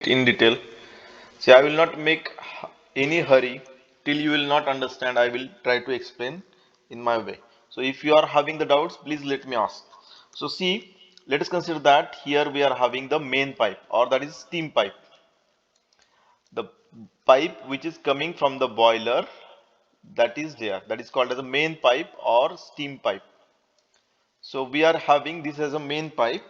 in detail. See, I will not make any hurry till you will not understand. I will try to explain in my way. So if you are having the doubts, please let me ask. So see, let us consider that here we are having the main pipe, or that is steam pipe. The pipe which is coming from the boiler, that is there. That is called as a main pipe or steam pipe. So we are having this as a main pipe,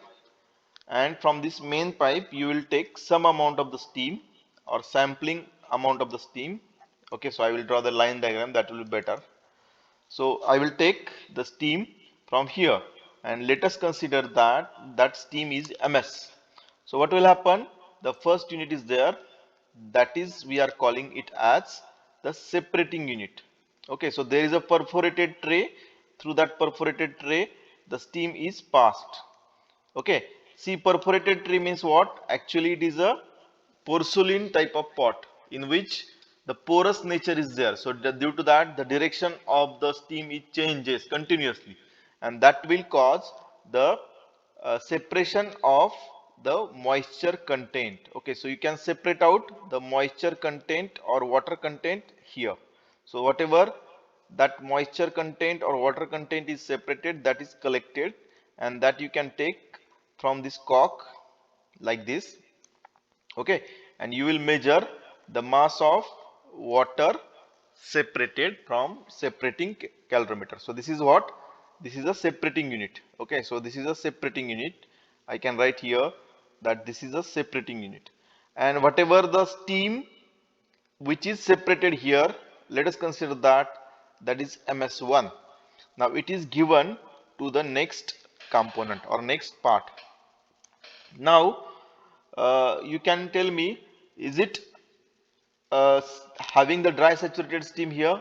and from this main pipe you will take some amount of the steam or sampling amount of the steam. Okay, so I will draw the line diagram, that will be better. So I will take the steam from here, and let us consider that that steam is ms. So what will happen, the first unit is there, that is we are calling it as the separating unit. Okay, so there is a perforated tray. Through that perforated tray the steam is passed. Okay, see, perforated tray means what? Actually, it is a porcelain type of pot in which the porous nature is there. So, due to that, the direction of the steam it changes continuously, and that will cause the separation of the moisture content. Okay, so you can separate out the moisture content or water content here. So, whatever that moisture content or water content is separated, that is collected, and that you can take from this cock like this. Okay, and you will measure the mass of water separated from separating calorimeter. So this is what, this is a separating unit. Okay, so this is a separating unit. I can write here that this is a separating unit, and whatever the steam which is separated here, let us consider that that is ms1. Now it is given to the next component or next part. Now you can tell me, is it uh, having the dry saturated steam here?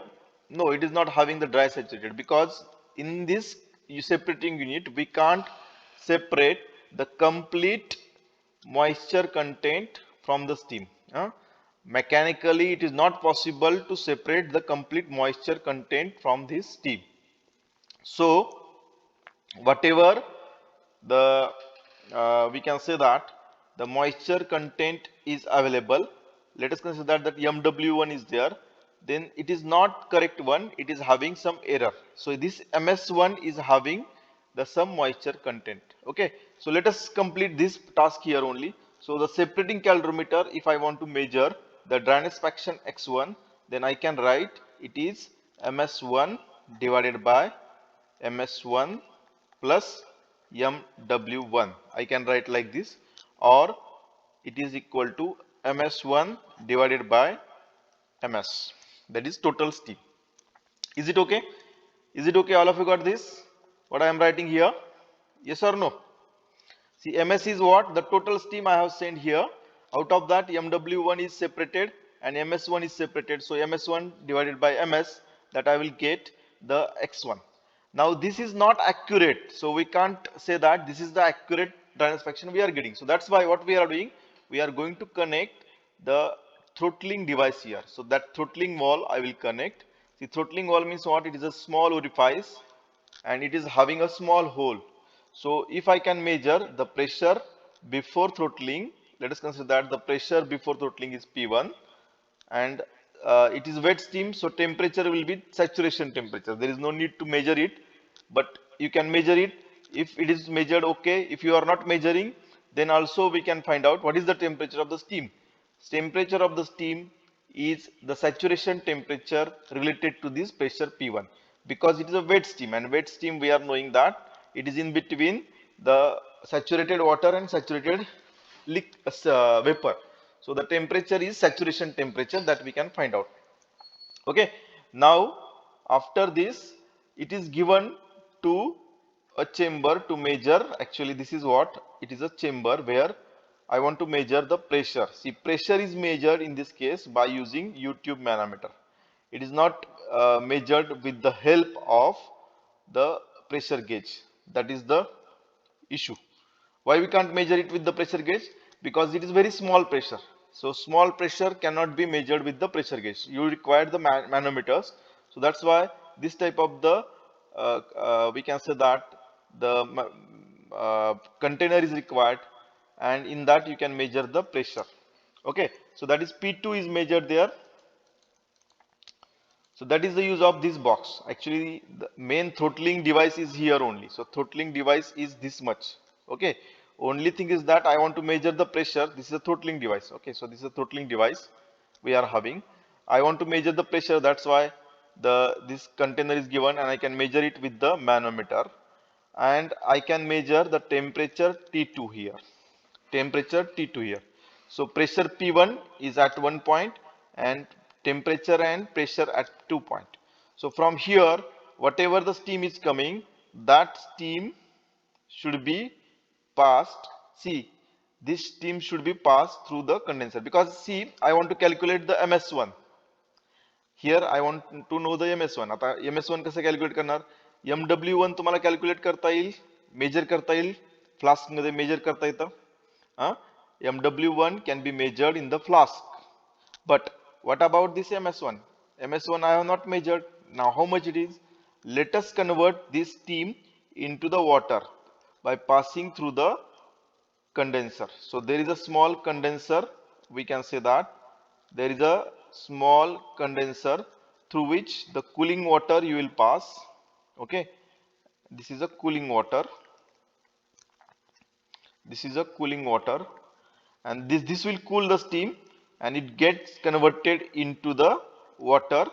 No, it is not having the dry saturated, because in this separating unit we can't separate the complete moisture content from the steam. Mechanically it is not possible to separate the complete moisture content from this steam. So whatever the we can say that the moisture content is available, let us consider that mw1 is there, then it is not correct one, it is having some error. So this ms1 is having the some moisture content. Okay, so let us complete this task here only. So the separating calorimeter, if I want to measure the dryness fraction x1, then I can write it is ms1 divided by ms1 plus mw1. I can write like this, or it is equal to ms1 divided by ms, that is total steam. Is it okay? Is it okay? All of you got this? What I am writing here? Yes or no? See, ms is what? The total steam I have sent here. Out of that, mw1 is separated and ms1 is separated. So ms1 divided by ms, that I will get the x1. Now this is not accurate, so we can't say that this is the accurate dryness fraction we are getting. So that's why what we are doing, we are going to connect the throttling device here. So that throttling valve I will connect. The throttling valve means what? It is a small orifice and it is having a small hole. So if I can measure the pressure before throttling, let us consider that the pressure before throttling is P1, and it is wet steam, so temperature will be saturation temperature. There is no need to measure it, but you can measure it. If it is measured, okay. If you are not measuring, then also we can find out what is the temperature of the steam. Temperature of the steam is the saturation temperature related to this pressure P1, because it is a wet steam, and wet steam we are knowing that it is in between the saturated water and saturated vapor. So the temperature is saturation temperature that we can find out. Okay. Now after this, it is given to a chamber to measure. Actually, this is what it is, a chamber where I want to measure the pressure. See, pressure is measured in this case by using U-tube manometer. It is not measured with the help of the pressure gauge. That is the issue. Why we can't measure it with the pressure gauge? Because it is very small pressure. So small pressure cannot be measured with the pressure gauge. You require the manometers. So that's why this type of the we can say that the container is required, and in that you can measure the pressure. Okay, so that is P2 is measured there. So that is the use of this box. Actually, the main throttling device is here only. So throttling device is this much. Okay. Only thing is that I want to measure the pressure. This is a throttling device. Okay. So this is a throttling device we are having. I want to measure the pressure. That's why this container is given, and I can measure it with the manometer, and I can measure the temperature T2 here. Temperature T2 here. So pressure P1 is at 1 point and temperature and pressure at 2 point. So from here, whatever the steam is coming, that steam should be passed. See, this steam should be passed through the condenser, because see, I want to calculate the MS1. Here I want to know the MS1. आता MS1 कसं calculate करणार? MW1 तुम्हाला calculate करता येईल, major करता येईल, flask मध्ये major करता येतं. MW1 can be measured in the flask. But what about this MS1? MS1 I have not measured. Now how much it is? Let us convert this steam into the water by passing through the condenser. So there is a small condenser, we can say that. There is a small condenser through which the cooling water you will pass. Okay, this is a cooling water. This is a cooling water, and this will cool the steam, and it gets converted into the water,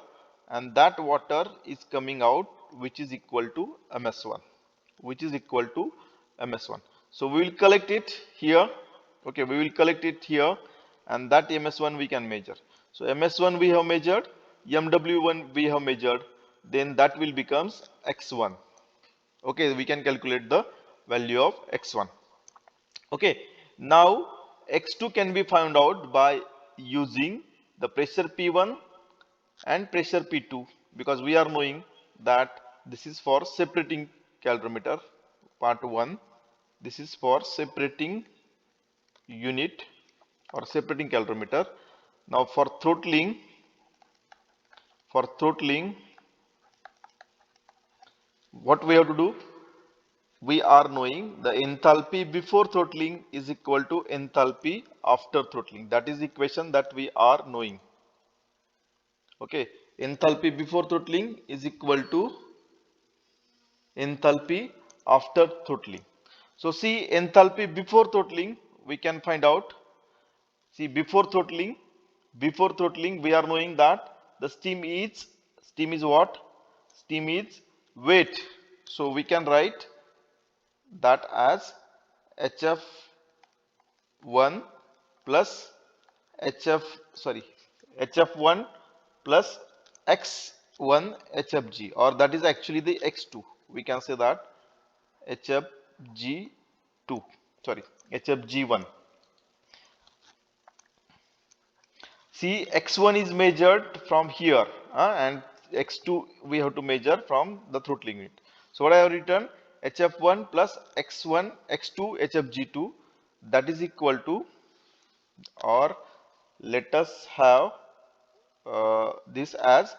and that water is coming out, which is equal to MS1, which is equal to MS1. So we will collect it here. Okay, we will collect it here, and that MS1 we can measure. So MS1 we have measured, MW1 we have measured, then that will becomes X1. Okay, we can calculate the value of X1. Okay, now X2 can be found out by using the pressure P1 and pressure P2, because we are knowing that this is for separating calorimeter part 1. This is for separating unit or separating calorimeter. Now for throttling, what we have to do? We are knowing the enthalpy before throttling is equal to enthalpy after throttling. That is the equation that we are knowing. Okay, enthalpy before throttling is equal to enthalpy after throttling. So see, enthalpy before throttling we can find out. See, before throttling we are knowing that the steam is what? Steam is weight. So we can write that as HF1 plus HF1 plus X1 HFG, or that is actually the X2. We can say that HFG2, HFG1. See, X1 is measured from here, and X2 we have to measure from the throttling unit. So what I have written, HF1 plus X1 X2 HFG2, that is equal to, or let us have this as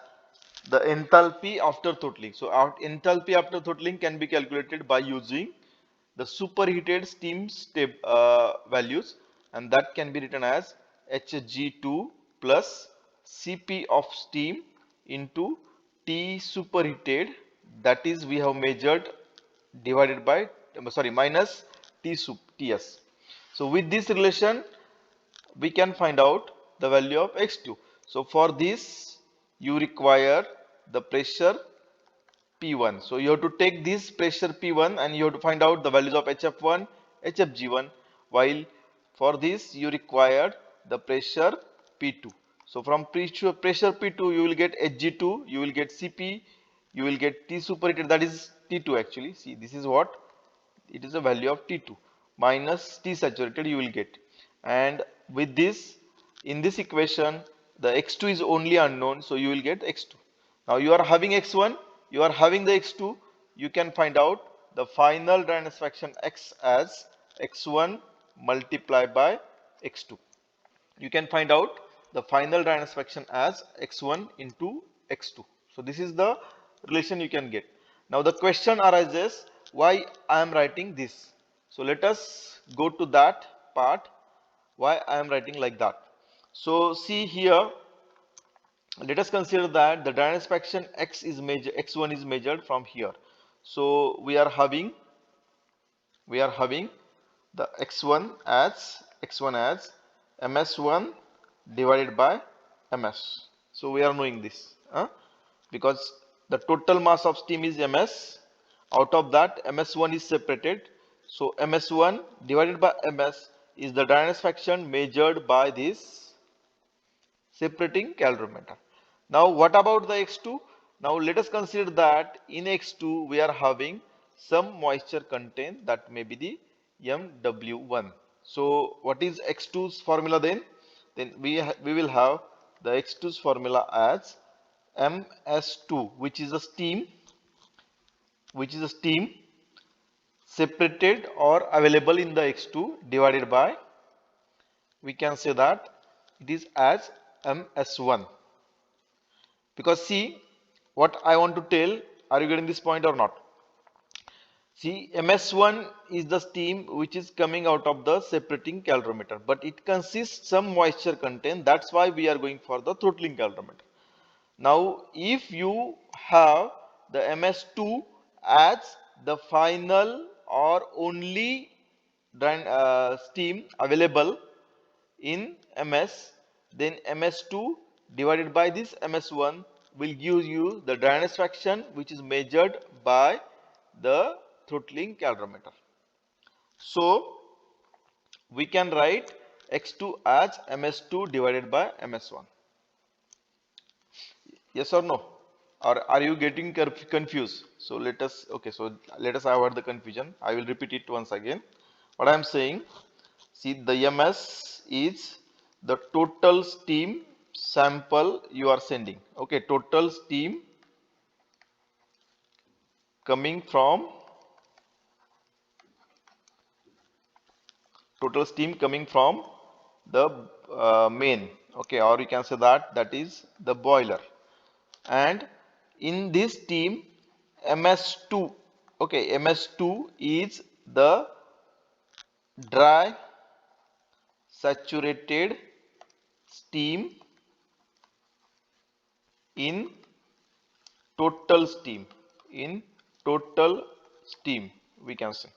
the enthalpy after throttling. So our enthalpy after throttling can be calculated by using the superheated steam values, and that can be written as Hg2 plus Cp of steam into T superheated, that is we have measured, divided by minus Ts. So with this relation we can find out the value of X2. So for this you require the pressure P1. So you have to take this pressure P1 and you have to find out the values of HF1, HFG1, while for this you require the pressure P2. So from pressure P2 you will get Hg2, you will get Cp, you will get T superheated, that is T2 actually. See, this is what it is, a value of T2 minus T saturated you will get, and with this, in this equation the X2 is only unknown, so you will get X2. Now you are having X1, you are having the X2, you can find out the final dryness fraction X as X1 multiplied by X2. You can find out the final dryness fraction as X1 into X2. So this is the relation you can get. Now the question arises, why I am writing this? So let us go to that part, why I am writing like that. So see here, let us consider that the dynamic x is measured, x1 is measured from here. So we are having the x1 as ms1 divided by ms. So we are knowing this, because the total mass of steam is ms. Out of that, ms1 is separated. So ms1 divided by ms is the dynamic measured by this separating calorimeter. Now what about the x2? Now let us consider that in x2 we are having some moisture content, that may be the MW1. So what is x2's formula then? Then we will have the x2's formula as ms2, which is a steam separated or available in the x2, divided by, we can say that it is as ms1. Because see what I want to tell, are you getting this point or not? See, ms1 is the steam which is coming out of the separating calorimeter, but it consists some moisture content. That's why we are going for the throttling calorimeter. Now if you have the ms2 as the final or only steam available in ms, then ms2 divided by this ms1 will give you the dryness fraction, which is measured by the throttling calorimeter. So we can write x2 as ms2 divided by ms1. Yes or no? Or are you getting confused? So let us avoid the confusion. I will repeat it once again. What I am saying, see, the ms is the total steam sample you are sending. Okay, coming from total steam coming from the main. Okay, or you can say that is the boiler. And in this steam, ms2, okay, ms2 is the dry saturated steam in steam in total steam, we can say.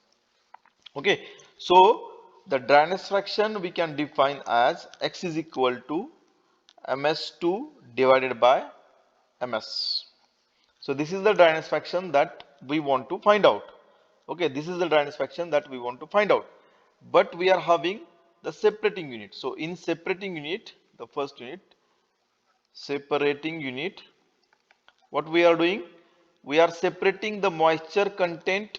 Okay, so the dryness fraction we can define as x is equal to ms2 divided by ms. So this is the dryness fraction that we want to find out. Okay, this is the dryness fraction that we want to find out, but we are having the separating unit. So in separating unit, the first unit, separating unit, what we are doing, we are separating the moisture content,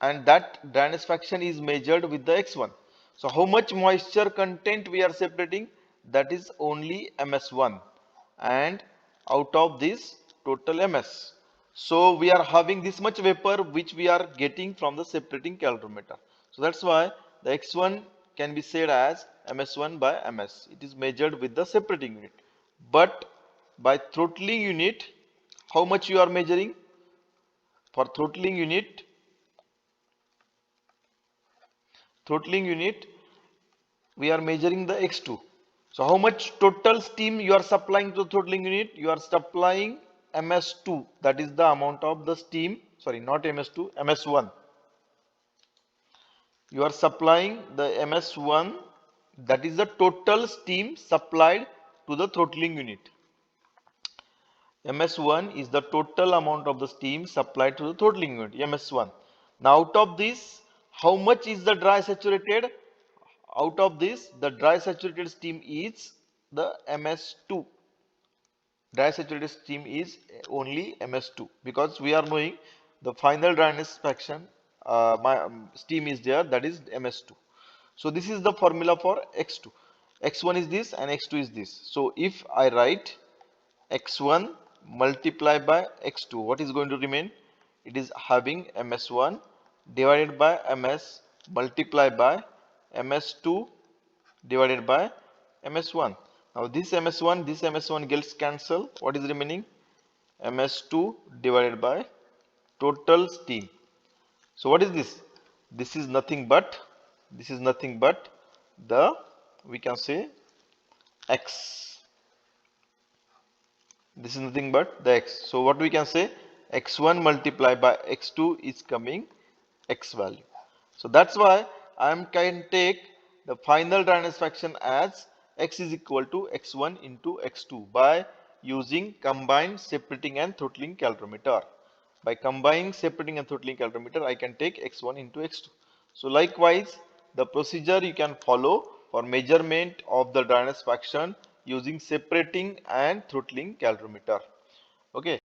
and that dryness fraction is measured with the x1. So how much moisture content we are separating? That is only ms1, and out of this total ms. So we are having this much vapor which we are getting from the separating calorimeter. So that's why the x1 can be said as ms1 by ms. It is measured with the separating unit. But by throttling unit, how much you are measuring? For throttling unit, we are measuring the x2. So how much total steam you are supplying to the throttling unit? You are supplying ms2, that is the amount of the steam, sorry, not ms2, ms1. You are supplying the ms1, that is the total steam supplied to the throttling unit. ms1 is the total amount of the steam supplied to the throttling unit, ms1. Now out of this, how much is the dry saturated? Out of this, the dry saturated steam is the ms2. Dry saturated steam is only ms2, because we are knowing the final dryness fraction, steam is there, that is ms2. So this is the formula for x2. x1 is this and x2 is this. So if I write x1 multiply by x2, what is going to remain? It is having ms1 divided by ms multiply by ms2 divided by ms1. Now this ms1 gets cancelled. What is remaining? ms2 divided by total steam. So what is this? This is nothing but the, we can say, x. This is nothing but the x. So what we can say, x1 multiplied by x2 is coming x value. So that's why I can take the final dryness fraction as x is equal to x1 into x2 by using combined separating and throttling calorimeter. By combining separating and throttling calorimeter, I can take x1 into x2. So likewise, the procedure you can follow for measurement of the dryness fraction using separating and throttling calorimeter. Okay.